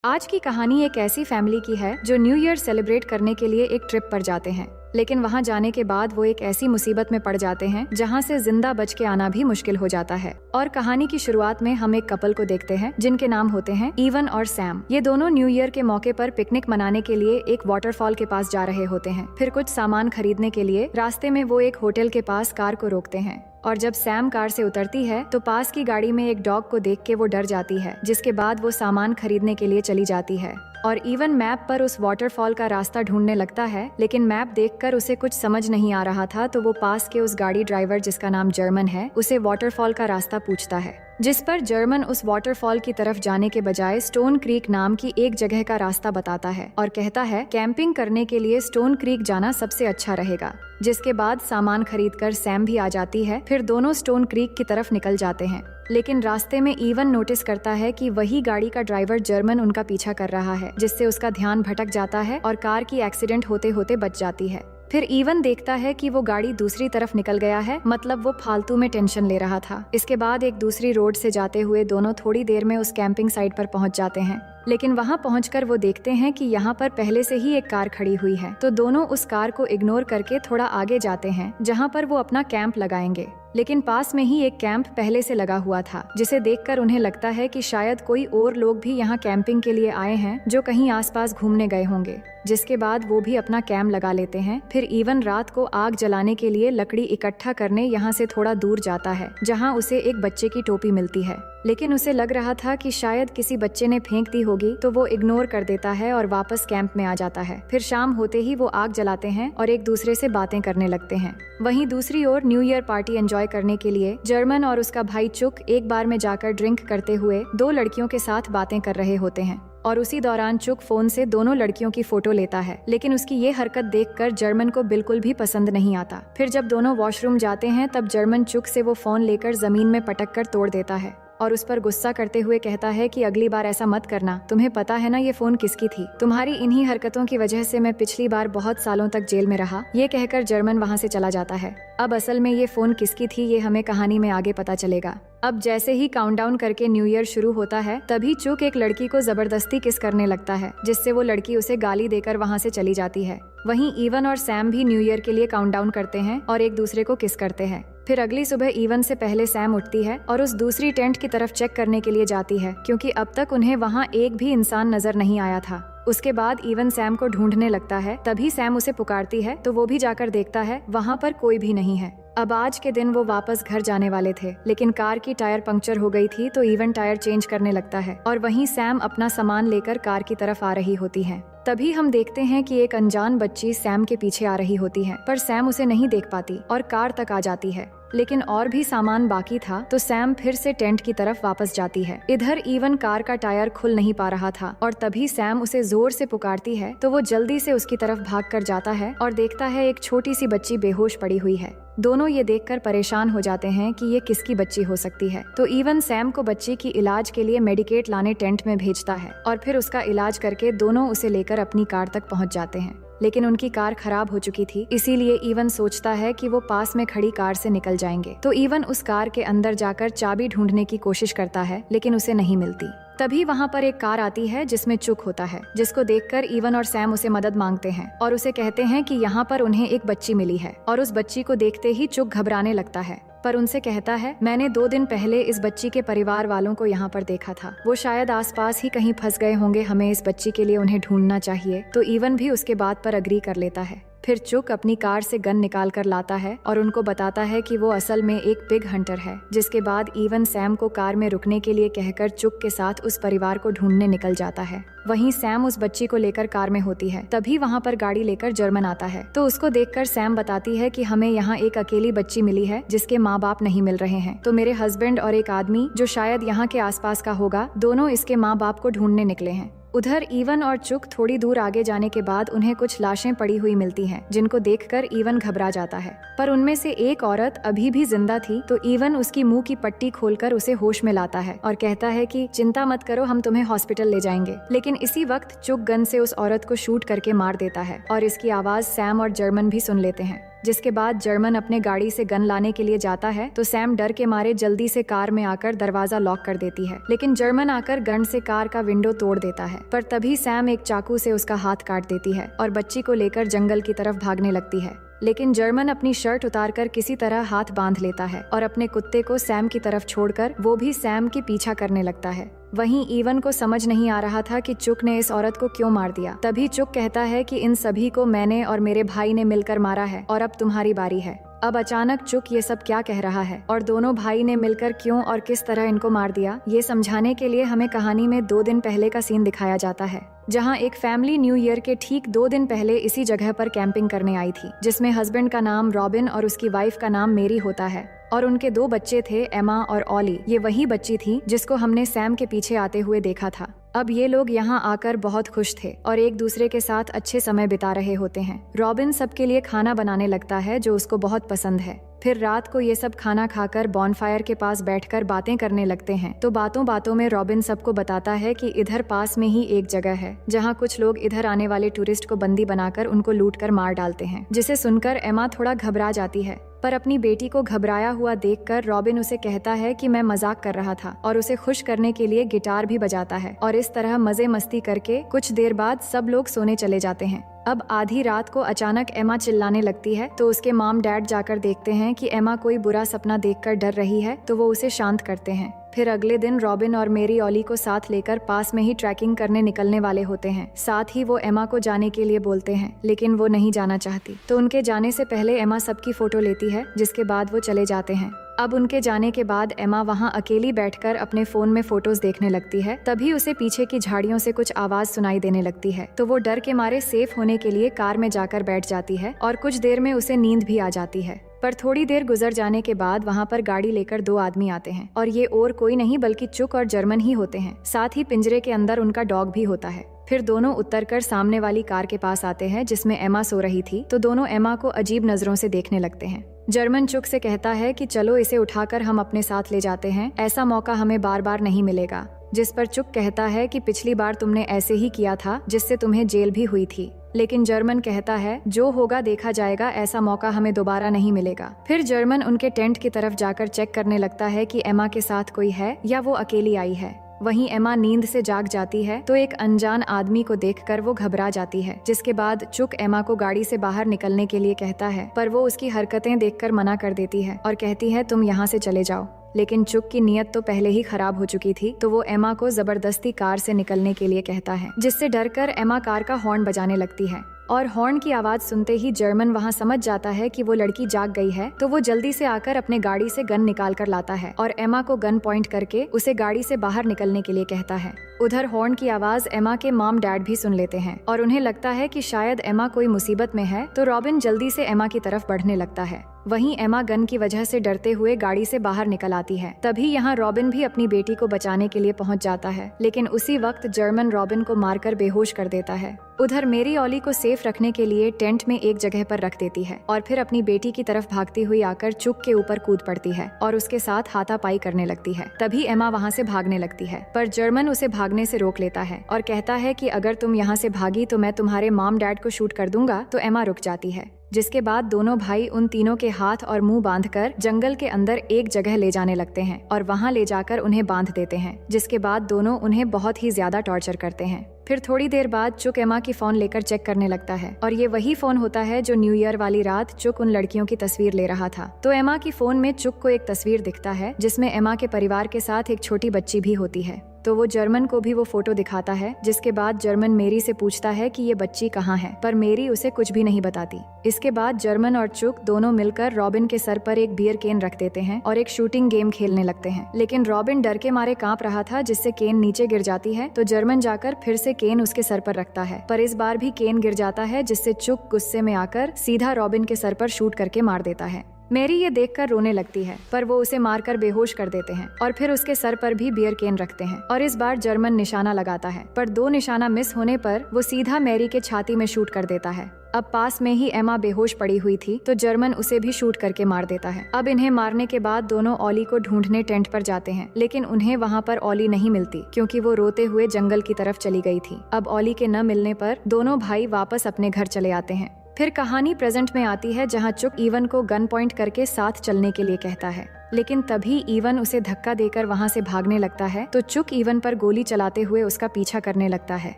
आज की कहानी एक ऐसी फैमिली की है जो न्यू ईयर सेलिब्रेट करने के लिए एक ट्रिप पर जाते हैं, लेकिन वहां जाने के बाद वो एक ऐसी मुसीबत में पड़ जाते हैं जहां से जिंदा बच के आना भी मुश्किल हो जाता है। और कहानी की शुरुआत में हम एक कपल को देखते हैं जिनके नाम होते हैं इवन और सैम। ये दोनों न्यू ईयर के मौके पर पिकनिक मनाने के लिए एक वाटरफॉल के पास जा रहे होते हैं। फिर कुछ सामान खरीदने के लिए रास्ते में वो एक होटल के पास कार को रोकते हैं और जब सैम कार से उतरती है तो पास की गाड़ी में एक डॉग को देख के वो डर जाती है, जिसके बाद वो सामान खरीदने के लिए चली जाती है। और इवन मैप पर उस वाटरफॉल का रास्ता ढूंढने लगता है, लेकिन मैप देखकर उसे कुछ समझ नहीं आ रहा था, तो वो पास के उस गाड़ी ड्राइवर जिसका नाम जर्मन है उसे वाटरफॉल का रास्ता पूछता है, जिस पर जर्मन उस वाटरफॉल की तरफ जाने के बजाय स्टोन क्रीक नाम की एक जगह का रास्ता बताता है और कहता है कैंपिंग करने के लिए स्टोन क्रीक जाना सबसे अच्छा रहेगा। जिसके बाद सामान खरीदकर सैम भी आ जाती है। फिर दोनों स्टोन क्रीक की तरफ निकल जाते हैं, लेकिन रास्ते में इवन नोटिस करता है कि वही गाड़ी का ड्राइवर जर्मन उनका पीछा कर रहा है, जिससे उसका ध्यान भटक जाता है और कार की एक्सीडेंट होते होते बच जाती है। फिर इवन देखता है कि वो गाड़ी दूसरी तरफ निकल गया है, मतलब वो फालतू में टेंशन ले रहा था। इसके बाद एक दूसरी रोड से जाते हुए दोनों थोड़ी देर में उस कैंपिंग साइट पर पहुंच जाते हैं, लेकिन वहां पहुंचकर वो देखते हैं कि यहाँ पर पहले से ही एक कार खड़ी हुई है। तो दोनों उस कार को इग्नोर करके थोड़ा आगे जाते हैं जहाँ पर वो अपना कैंप लगाएंगे, लेकिन पास में ही एक कैंप पहले से लगा हुआ था, जिसे देखकर उन्हें लगता है कि शायद कोई और लोग भी यहाँ कैंपिंग के लिए आए हैं जो कहीं आसपास घूमने गए होंगे। जिसके बाद वो भी अपना कैंप लगा लेते हैं। फिर इवन रात को आग जलाने के लिए लकड़ी इकट्ठा करने यहाँ से थोड़ा दूर जाता है, जहाँ उसे एक बच्चे की टोपी मिलती है, लेकिन उसे लग रहा था कि शायद किसी बच्चे ने फेंक दी होगी, तो वो इग्नोर कर देता है और वापस कैंप में आ जाता है। फिर शाम होते ही वो आग जलाते हैं और एक दूसरे से बातें करने लगते हैं। वहीं दूसरी ओर न्यू ईयर पार्टी एंजॉय करने के लिए जर्मन और उसका भाई चुक एक बार में जाकर ड्रिंक करते हुए दो लड़कियों के साथ बातें कर रहे होते हैं और उसी दौरान चुक फोन से दोनों लड़कियों की फोटो लेता है, लेकिन उसकी ये हरकत देखकर जर्मन को बिल्कुल भी पसंद नहीं आता। फिर जब दोनों वॉशरूम जाते हैं तब जर्मन चुक से वो फोन लेकर जमीन में पटक कर तोड़ देता है और उस पर गुस्सा करते हुए कहता है कि अगली बार ऐसा मत करना, तुम्हें पता है ना ये फोन किसकी थी। तुम्हारी इन्हीं हरकतों की वजह से मैं पिछली बार बहुत सालों तक जेल में रहा। ये कहकर जर्मन वहाँ से चला जाता है। अब असल में ये फोन किसकी थी ये हमें कहानी में आगे पता चलेगा। अब जैसे ही काउंटडाउन करके न्यू ईयर शुरू होता है, तभी चुक एक लड़की को जबरदस्ती किस करने लगता है, जिससे वो लड़की उसे गाली देकर वहाँ से चली जाती है। वहीं इवन और सैम भी न्यू ईयर के लिए काउंटडाउन करते हैं और एक दूसरे को किस करते हैं। फिर अगली सुबह इवन से पहले सैम उठती है और उस दूसरी टेंट की तरफ चेक करने के लिए जाती है, क्योंकि अब तक उन्हें वहाँ एक भी इंसान नजर नहीं आया था। उसके बाद इवन सैम को ढूंढने लगता है, तभी सैम उसे पुकारती है, तो वो भी जाकर देखता है वहाँ पर कोई भी नहीं है। अब आज के दिन वो वापस घर जाने वाले थे, लेकिन कार की टायर पंक्चर हो गई थी, तो इवन टायर चेंज करने लगता है और वहीं सैम अपना सामान लेकर कार की तरफ आ रही होती है। तभी हम देखते हैं कि एक अनजान बच्ची सैम के पीछे आ रही होती है, पर सैम उसे नहीं देख पाती और कार तक आ जाती है, लेकिन और भी सामान बाकी था, तो सैम फिर से टेंट की तरफ वापस जाती है। इधर इवन कार का टायर खुल नहीं पा रहा था और तभी सैम उसे जोर से पुकारती है, तो वो जल्दी से उसकी तरफ भाग कर जाता है और देखता है एक छोटी सी बच्ची बेहोश पड़ी हुई है। दोनों ये देखकर परेशान हो जाते हैं कि ये किसकी बच्ची हो सकती है, तो इवन सैम को बच्ची की इलाज के लिए मेडिकेट लाने टेंट में भेजता है और फिर उसका इलाज करके दोनों उसे लेकर अपनी कार तक पहुंच जाते हैं। लेकिन उनकी कार खराब हो चुकी थी, इसीलिए इवन सोचता है कि वो पास में खड़ी कार से निकल जाएंगे। तो इवन उस कार के अंदर जाकर चाबी ढूंढने की कोशिश करता है, लेकिन उसे नहीं मिलती। तभी वहाँ पर एक कार आती है जिसमें चुक होता है, जिसको देखकर इवन और सैम उसे मदद मांगते हैं और उसे कहते हैं कि यहाँ पर उन्हें एक बच्ची मिली है। और उस बच्ची को देखते ही चुक घबराने लगता है, पर उनसे कहता है मैंने 2 दिन पहले इस बच्ची के परिवार वालों को यहाँ पर देखा था, वो शायद आसपास ही कहीं फंस गए होंगे, हमें इस बच्ची के लिए उन्हें ढूंढना चाहिए। तो इवन भी उसके बात पर अग्री कर लेता है। फिर चुक अपनी कार से गन निकाल कर लाता है और उनको बताता है कि वो असल में एक पिग हंटर है। जिसके बाद इवन सैम को कार में रुकने के लिए कहकर चुक के साथ उस परिवार को ढूंढने निकल जाता है। वहीं सैम उस बच्ची को लेकर कार में होती है, तभी वहाँ पर गाड़ी लेकर जर्मन आता है, तो उसको देखकर सैम बताती है कि हमें यहाँ एक अकेली बच्ची मिली है जिसके माँ बाप नहीं मिल रहे हैं, तो मेरे हस्बैंड और एक आदमी जो शायद यहाँ के आसपास का होगा, दोनों इसके माँ बाप को ढूंढने निकले हैं। उधर इवन और चुक थोड़ी दूर आगे जाने के बाद उन्हें कुछ लाशें पड़ी हुई मिलती हैं, जिनको देखकर इवन घबरा जाता है, पर उनमें से एक औरत अभी भी जिंदा थी। तो इवन उसकी मुंह की पट्टी खोलकर उसे होश में लाता है और कहता है कि चिंता मत करो, हम तुम्हें हॉस्पिटल ले जाएंगे। लेकिन इसी वक्त चुक गन से उस औरत को शूट करके मार देता है और इसकी आवाज सैम और जर्मन भी सुन लेते हैं। जिसके बाद जर्मन अपने गाड़ी से गन लाने के लिए जाता है तो सैम डर के मारे जल्दी से कार में आकर दरवाजा लॉक कर देती है, लेकिन जर्मन आकर गन से कार का विंडो तोड़ देता है। पर तभी सैम एक चाकू से उसका हाथ काट देती है और बच्ची को लेकर जंगल की तरफ भागने लगती है। लेकिन जर्मन अपनी शर्ट उतारकर किसी तरह हाथ बांध लेता है और अपने कुत्ते को सैम की तरफ छोड़कर वो भी सैम की पीछा करने लगता है। वहीं इवन को समझ नहीं आ रहा था कि चुक ने इस औरत को क्यों मार दिया। तभी चुक कहता है कि इन सभी को मैंने और मेरे भाई ने मिलकर मारा है और अब तुम्हारी बारी है। अब अचानक चुक ये सब क्या कह रहा है और दोनों भाई ने मिलकर क्यों और किस तरह इनको मार दिया, ये समझाने के लिए हमें कहानी में 2 दिन पहले का सीन दिखाया जाता है, जहां एक फैमिली न्यू ईयर के ठीक 2 दिन पहले इसी जगह पर कैंपिंग करने आई थी, जिसमें हस्बैंड का नाम रॉबिन और उसकी वाइफ का नाम मेरी होता है और उनके 2 बच्चे थे, एमा और ऑली। ये वही बच्ची थी जिसको हमने सैम के पीछे आते हुए देखा था। अब ये लोग यहाँ आकर बहुत खुश थे और एक दूसरे के साथ अच्छे समय बिता रहे होते हैं। रॉबिन सबके लिए खाना बनाने लगता है जो उसको बहुत पसंद है। फिर रात को ये सब खाना खाकर बॉनफायर के पास बैठकर बातें करने लगते हैं। तो बातों बातों में रॉबिन सबको बताता है कि इधर पास में ही एक जगह है जहाँ कुछ लोग इधर आने वाले टूरिस्ट को बंदी बनाकर उनको लूटकर मार डालते हैं, जिसे सुनकर एमा थोड़ा घबरा जाती है। पर अपनी बेटी को घबराया हुआ देखकर रॉबिन उसे कहता है कि मैं मजाक कर रहा था और उसे खुश करने के लिए गिटार भी बजाता है और इस तरह मजे मस्ती करके कुछ देर बाद सब लोग सोने चले जाते हैं। अब आधी रात को अचानक एमा चिल्लाने लगती है तो उसके मॉम डैड जाकर देखते हैं कि एमा कोई बुरा सपना देखकर डर रही है, तो वो उसे शांत करते हैं। फिर अगले दिन रॉबिन और मेरी ऑली को साथ लेकर पास में ही ट्रैकिंग करने निकलने वाले होते हैं। साथ ही वो एमा को जाने के लिए बोलते हैं, लेकिन वो नहीं जाना चाहती। तो उनके जाने से पहले एमा सबकी फोटो लेती है, जिसके बाद वो चले जाते हैं। अब उनके जाने के बाद एमा वहाँ अकेली बैठकर अपने फोन में फोटोज देखने लगती है। तभी उसे पीछे की झाड़ियों से कुछ आवाज सुनाई देने लगती है, तो वो डर के मारे सेफ होने के लिए कार में जाकर बैठ जाती है और कुछ देर में उसे नींद भी आ जाती है। पर थोड़ी देर गुजर जाने के बाद वहाँ पर गाड़ी लेकर 2 आदमी आते हैं और ये और कोई नहीं बल्कि चुक और जर्मन ही होते हैं। साथ ही पिंजरे के अंदर उनका डॉग भी होता है। फिर दोनों उतरकर सामने वाली कार के पास आते हैं जिसमें एमा सो रही थी, तो दोनों एमा को अजीब नजरों से देखने लगते हैं। जर्मन चुक से कहता है कि चलो इसे उठाकर हम अपने साथ ले जाते हैं, ऐसा मौका हमें बार बार नहीं मिलेगा। जिस पर चुक कहता है कि पिछली बार तुमने ऐसे ही किया था जिससे तुम्हें जेल भी हुई थी। लेकिन जर्मन कहता है जो होगा देखा जाएगा, ऐसा मौका हमें दोबारा नहीं मिलेगा। फिर जर्मन उनके टेंट की तरफ जाकर चेक करने लगता है कि एमा के साथ कोई है या वो अकेली आई है। वहीं एमा नींद से जाग जाती है तो एक अनजान आदमी को देखकर वो घबरा जाती है, जिसके बाद चुक एमा को गाड़ी से बाहर निकलने के लिए कहता है, पर वो उसकी हरकतें देखकर मना कर देती है और कहती है तुम यहाँ से चले जाओ। लेकिन चुक की नीयत तो पहले ही खराब हो चुकी थी, तो वो एमा को जबरदस्ती कार से निकलने के लिए कहता है, जिससे डरकर एमा कार का हॉर्न बजाने लगती है। और हॉर्न की आवाज सुनते ही जर्मन वहाँ समझ जाता है कि वो लड़की जाग गई है, तो वो जल्दी से आकर अपने गाड़ी से गन निकाल कर लाता है और एमा को गन पॉइंट करके उसे गाड़ी से बाहर निकलने के लिए कहता है। उधर हॉर्न की आवाज एमा के मॉम डैड भी सुन लेते हैं और उन्हें लगता है कि शायद एमा कोई मुसीबत में है, तो रॉबिन जल्दी से एमा की तरफ बढ़ने लगता है। वहीं एमा गन की वजह से डरते हुए गाड़ी से बाहर निकल आती है। तभी यहाँ रॉबिन भी अपनी बेटी को बचाने के लिए पहुँच जाता है, लेकिन उसी वक्त जर्मन रॉबिन को मारकर बेहोश कर देता है। उधर मेरी ऑली को सेफ रखने के लिए टेंट में एक जगह पर रख देती है और फिर अपनी बेटी की तरफ भागती हुई आकर चुक के ऊपर कूद पड़ती है और उसके साथ हाथापाई करने लगती है। तभी एमा वहाँ से भागने लगती है, पर जर्मन उसे भागने से रोक लेता है और कहता है कि अगर तुम यहाँ से भागी तो मैं तुम्हारे मॉम डैड को शूट कर दूंगा। तो एमा रुक जाती है, जिसके बाद दोनों भाई उन तीनों के हाथ और मुंह बांधकर जंगल के अंदर एक जगह ले जाने लगते हैं और वहाँ ले जाकर उन्हें बांध देते हैं, जिसके बाद दोनों उन्हें बहुत ही ज्यादा टॉर्चर करते हैं। फिर थोड़ी देर बाद चुक एमा की फोन लेकर चेक करने लगता है और ये वही फोन होता है जो न्यू ईयर वाली रात चुक उन लड़कियों की तस्वीर ले रहा था। तो एमा की फोन में चुक को एक तस्वीर दिखता है जिसमें एमा के परिवार के साथ एक छोटी बच्ची भी होती है। तो वो जर्मन को भी वो फोटो दिखाता है, जिसके बाद जर्मन मेरी से पूछता है कि ये बच्ची कहाँ है, पर मेरी उसे कुछ भी नहीं बताती। इसके बाद जर्मन और चुक दोनों मिलकर रॉबिन के सर पर एक बियर केन रख देते हैं और एक शूटिंग गेम खेलने लगते हैं। लेकिन रॉबिन डर के मारे कांप रहा था, जिससे केन नीचे गिर जाती है। तो जर्मन जाकर फिर से केन उसके सर पर रखता है, पर इस बार भी केन गिर जाता है, जिससे चुक गुस्से में आकर सीधा रॉबिन के सर पर शूट करके मार देता है। मेरी ये देखकर रोने लगती है, पर वो उसे मारकर बेहोश कर देते हैं और फिर उसके सर पर भी बियर केन रखते हैं और इस बार जर्मन निशाना लगाता है, पर 2 निशाना मिस होने पर वो सीधा मैरी के छाती में शूट कर देता है। अब पास में ही एमा बेहोश पड़ी हुई थी, तो जर्मन उसे भी शूट करके मार देता है। अब इन्हें मारने के बाद दोनों ऑली को ढूंढने टेंट पर जाते हैं, लेकिन उन्हें वहाँ पर ऑली नहीं मिलती, क्योंकि वो रोते हुए जंगल की तरफ चली गई थी। अब ऑली के न मिलने पर दोनों भाई वापस अपने घर चले आते हैं। फिर कहानी प्रेजेंट में आती है जहाँ चुक इवन को गन पॉइंट करके साथ चलने के लिए कहता है, लेकिन तभी इवन उसे धक्का देकर वहाँ से भागने लगता है तो चुक इवन पर गोली चलाते हुए उसका पीछा करने लगता है।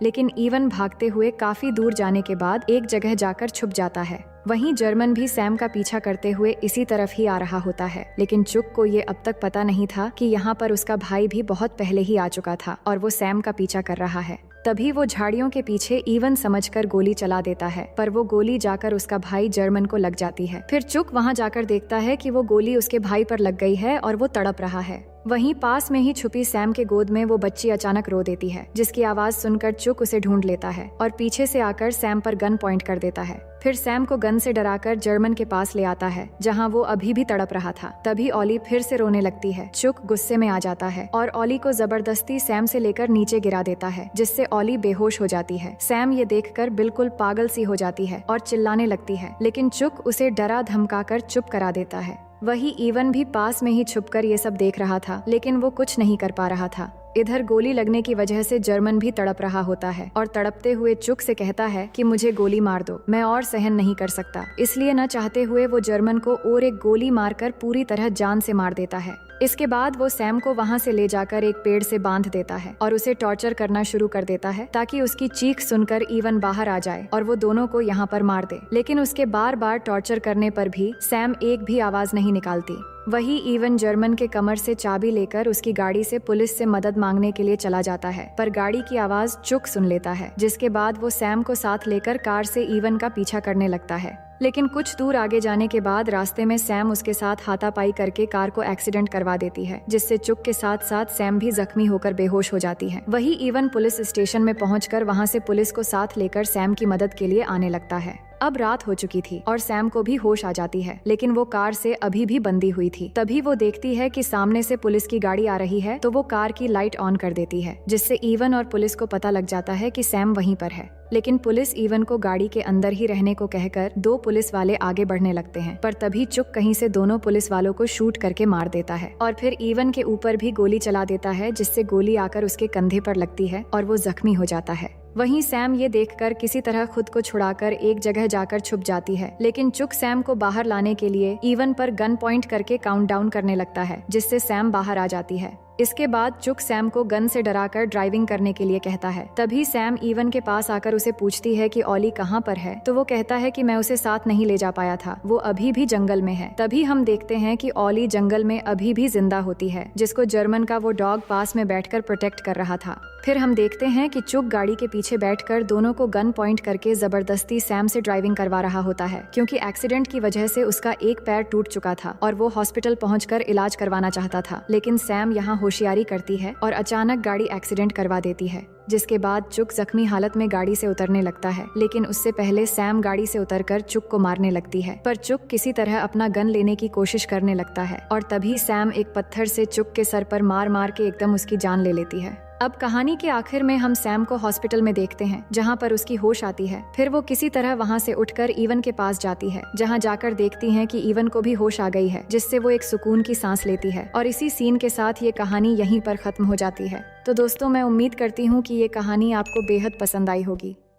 लेकिन इवन भागते हुए काफी दूर जाने के बाद एक जगह जाकर छुप जाता है। वहीं जर्मन भी सैम का पीछा करते हुए इसी तरफ ही आ रहा होता है, लेकिन चुक को ये अब तक पता नहीं था कि यहाँ पर उसका भाई भी बहुत पहले ही आ चुका था और वो सैम का पीछा कर रहा है। तभी वो झाड़ियों के पीछे इवन समझकर गोली चला देता है, पर वो गोली जाकर उसका भाई जर्मन को लग जाती है। फिर चुक वहाँ जाकर देखता है कि वो गोली उसके भाई पर लग गई है और वो तड़प रहा है। वहीं पास में ही छुपी सैम के गोद में वो बच्ची अचानक रो देती है, जिसकी आवाज सुनकर चुक उसे ढूंढ लेता है और पीछे से आकर सैम पर गन पॉइंट कर देता है। फिर सैम को गन से डराकर जर्मन के पास ले आता है, जहां वो अभी भी तड़प रहा था। तभी ओली फिर से रोने लगती है। चुक गुस्से में आ जाता है और ओली को जबरदस्ती सैम से लेकर नीचे गिरा देता है, जिससे ओली बेहोश हो जाती है। सैम ये देखकर बिल्कुल पागल सी हो जाती है और चिल्लाने लगती है, लेकिन चुक उसे डरा धमकाकर चुप करा देता है। वही इवन भी पास में ही छुपकर ये सब देख रहा था, लेकिन वो कुछ नहीं कर पा रहा था। इधर गोली लगने की वजह से जर्मन भी तड़प रहा होता है और तड़पते हुए चुक से कहता है कि मुझे गोली मार दो, मैं और सहन नहीं कर सकता। इसलिए न चाहते हुए वो जर्मन को और एक गोली मारकर पूरी तरह जान से मार देता है। इसके बाद वो सैम को वहाँ से ले जाकर एक पेड़ से बांध देता है और उसे टॉर्चर करना शुरू कर देता है, ताकि उसकी चीख सुनकर इवन बाहर आ जाए और वो दोनों को यहाँ पर मार दे। लेकिन उसके बार बार टॉर्चर करने पर भी सैम एक भी आवाज नहीं निकालती। वही इवन जर्मन के कमर से चाबी लेकर उसकी गाड़ी से पुलिस से मदद मांगने के लिए चला जाता है, पर गाड़ी की आवाज चुक सुन लेता है, जिसके बाद वो सैम को साथ लेकर कार से इवन का पीछा करने लगता है। लेकिन कुछ दूर आगे जाने के बाद रास्ते में सैम उसके साथ हाथापाई करके कार को एक्सीडेंट करवा देती है, जिससे चुक के साथ साथ सैम भी जख्मी होकर बेहोश हो जाती है। वही इवन पुलिस स्टेशन में पहुंचकर वहां से पुलिस को साथ लेकर सैम की मदद के लिए आने लगता है। अब रात हो चुकी थी और सैम को भी होश आ जाती है, लेकिन वो कार से अभी भी बंधी हुई थी। तभी वो देखती है कि सामने से पुलिस की गाड़ी आ रही है, तो वो कार की लाइट ऑन कर देती है, जिससे इवन और पुलिस को पता लग जाता है कि सैम वहीं पर है। लेकिन पुलिस इवन को गाड़ी के अंदर ही रहने को कहकर दो पुलिस वाले आगे बढ़ने लगते हैं, पर तभी चुक कहीं से दोनों पुलिस वालों को शूट करके मार देता है और फिर इवन के ऊपर भी गोली चला देता है, जिससे गोली आकर उसके कंधे पर लगती है और वो जख्मी हो जाता है। वहीं सैम ये देखकर किसी तरह खुद को छुड़ाकर एक जगह जाकर छुप जाती है, लेकिन चुक सैम को बाहर लाने के लिए इवन पर गन पॉइंट करके काउंटडाउन करने लगता है, जिससे सैम बाहर आ जाती है। इसके बाद चुक सैम को गन से डराकर ड्राइविंग करने के लिए कहता है। तभी सैम इवन के पास आकर उसे पूछती है कि ओली कहाँ पर है, तो वो कहता है कि मैं उसे साथ नहीं ले जा पाया था, वो अभी भी जंगल में है। तभी हम देखते हैं कि ओली जंगल में अभी भी जिंदा होती है, जिसको जर्मन का वो डॉग पास में बैठकर प्रोटेक्ट कर रहा था। फिर हम देखते हैं कि चुक गाड़ी के पीछे बैठकर दोनों को गन पॉइंट करके जबरदस्ती सैम से ड्राइविंग करवा रहा होता है, क्योंकि एक्सीडेंट की वजह से उसका एक पैर टूट चुका था और वो हॉस्पिटल पहुंचकर इलाज करवाना चाहता था। लेकिन सैम यहाँ होशियारी करती है और अचानक गाड़ी एक्सीडेंट करवा देती है, जिसके बाद चुक जख्मी हालत में गाड़ी से उतरने लगता है। लेकिन उससे पहले सैम गाड़ी से उतरकर चुक को मारने लगती है, पर चुक किसी तरह अपना गन लेने की कोशिश करने लगता है और तभी सैम एक पत्थर से चुक के सर पर मार मार के एकदम उसकी जान ले लेती है। अब कहानी के आखिर में हम सैम को हॉस्पिटल में देखते हैं, जहां पर उसकी होश आती है। फिर वो किसी तरह वहां से उठकर इवन के पास जाती है, जहां जाकर देखती हैं कि इवन को भी होश आ गई है, जिससे वो एक सुकून की सांस लेती है। और इसी सीन के साथ ये कहानी यहीं पर खत्म हो जाती है। तो दोस्तों, मैं उम्मीद करती हूँ कि ये कहानी आपको बेहद पसंद आई होगी।